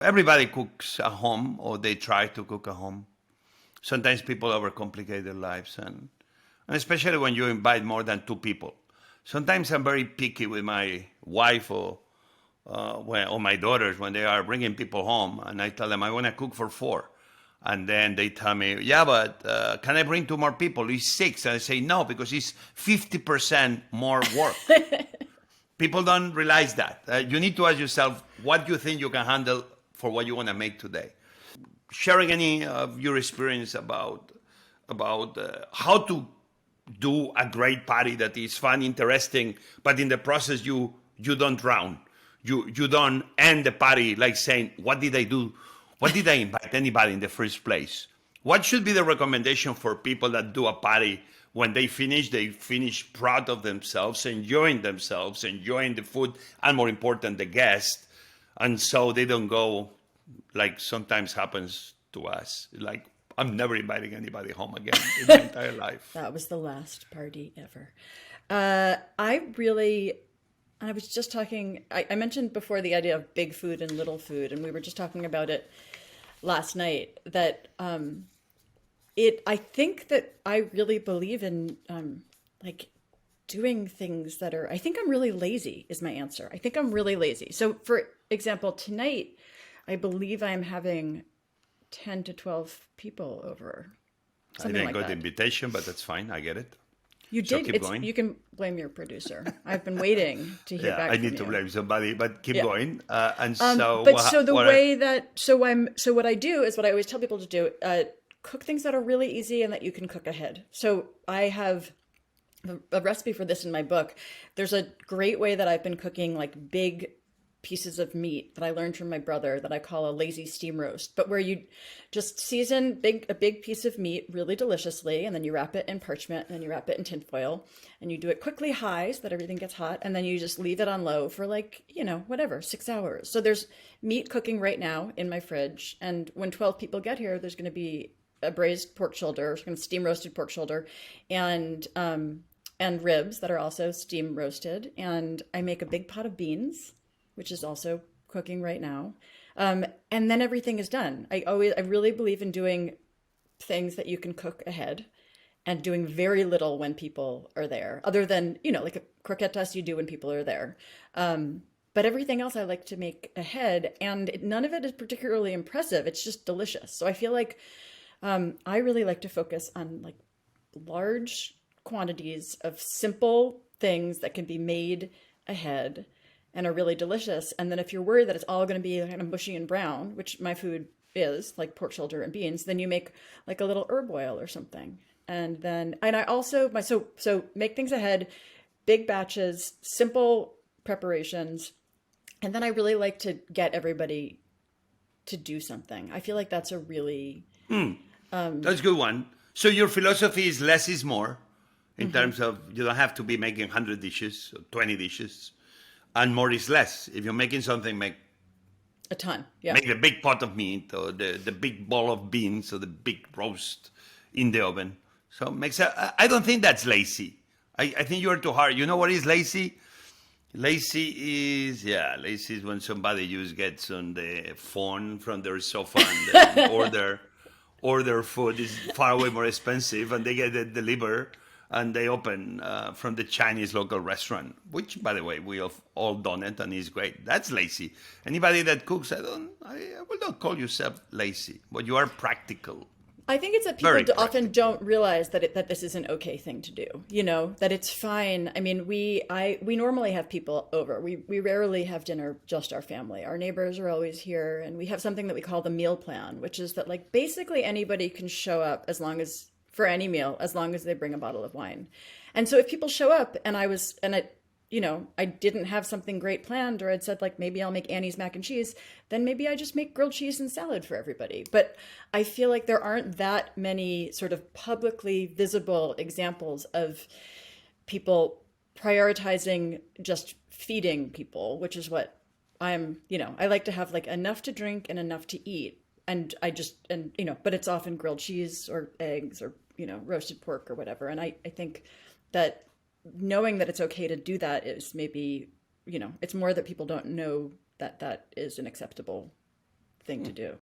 Everybody cooks at home, or they try to cook at home. Sometimes people overcomplicate their lives, and especially when you invite more than two people. Sometimes I'm very picky with my wife or my daughters when they are bringing people home, and I tell them I want to cook for four. And then they tell me, yeah, but can I bring two more people? It's six. And I say, no, because it's 50% more work. People don't realize that. You need to ask yourself what you think you can handle for what you want to make today. Sharing any of your experience about how to do a great party that is fun, interesting, but in the process you don't drown. You don't end the party like saying, "What did I do? What did I invite anybody in the first place?" What should be the recommendation for people that do a party when they finish proud of themselves, enjoying the food, and more important, the guest, and so they don't go like sometimes happens to us. Like, I'm never inviting anybody home again in my entire life. That was the last party ever. I really, and I was just talking, I mentioned before the idea of big food and little food, and we were just talking about it last night, that I think that I really believe in like doing things that are, I think I'm really lazy is my answer. I think I'm really lazy. So for example, tonight, I believe I'm having 10 to 12 people over, I something didn't like got the that. invitation, but that's fine. I get it. You So did. keep It's going. you can blame your producer. I've been waiting to hear Yeah, I back from need to you. blame somebody, but keep Yeah. going. And so But so the what? way that so what I do is what I always tell people to do: cook things that are really easy and that you can cook ahead. So I have a recipe for this in my book. There's a great way that I've been cooking like big pieces of meat that I learned from my brother that I call a lazy steam roast, but where you just season a big piece of meat really deliciously, and then you wrap it in parchment, and then you wrap it in tinfoil, and you do it quickly high so that everything gets hot, and then you just leave it on low for like, whatever, 6 hours. So there's meat cooking right now in my fridge, and when 12 people get here, there's going to be a braised pork shoulder, kind of steam roasted pork shoulder, and ribs that are also steam roasted, and I make a big pot of beans, which is also cooking right now. And then everything is done. I really believe in doing things that you can cook ahead and doing very little when people are there, other than, like a croquetas you do when people are there. But everything else I like to make ahead, and none of it is particularly impressive. It's just delicious. So I feel like I really like to focus on like large quantities of simple things that can be made ahead and are really delicious. And then if you're worried that it's all going to be kind of mushy and brown, which my food is, like pork shoulder and beans, then you make like a little herb oil or something. And I also so make things ahead, big batches, simple preparations. And then I really like to get everybody to do something. I feel like that's a really That's a good one. So your philosophy is less is more, in mhm, terms of you don't have to be making 100 dishes or 20 dishes, and more is less. If you're making something, a ton. Yeah. make the big pot of meat or the big bowl of beans or the big roast in the oven. So makes I don't think that's lazy. I think you're too hard. You know what is lazy? Lazy is when somebody just gets on the phone from their sofa and order food is far away more expensive, and they get it delivered, and they open from the Chinese local restaurant, which, by the way, we have all done it, and is great. That's lazy. Anybody that cooks, I will not call yourself lazy, but you are practical, I think it's that people very often practical. don't realize that this is an okay thing to do. That it's fine. I mean, we normally have people over. We rarely have dinner just our family. Our neighbors are always here, and we have something that we call the meal plan, which is that like basically anybody can show up as long as for any meal as long as they bring a bottle of wine. And so if people show up and I didn't have something great planned, or I'd said like maybe I'll make Annie's mac and cheese, then maybe I just make grilled cheese and salad for everybody. But I feel like there aren't that many sort of publicly visible examples of people prioritizing just feeding people, which is what I like to have like enough to drink and enough to eat. But it's often grilled cheese or eggs or, roasted pork or whatever. And I think that knowing that it's okay to do that is maybe, it's more that people don't know that that is an acceptable thing to do.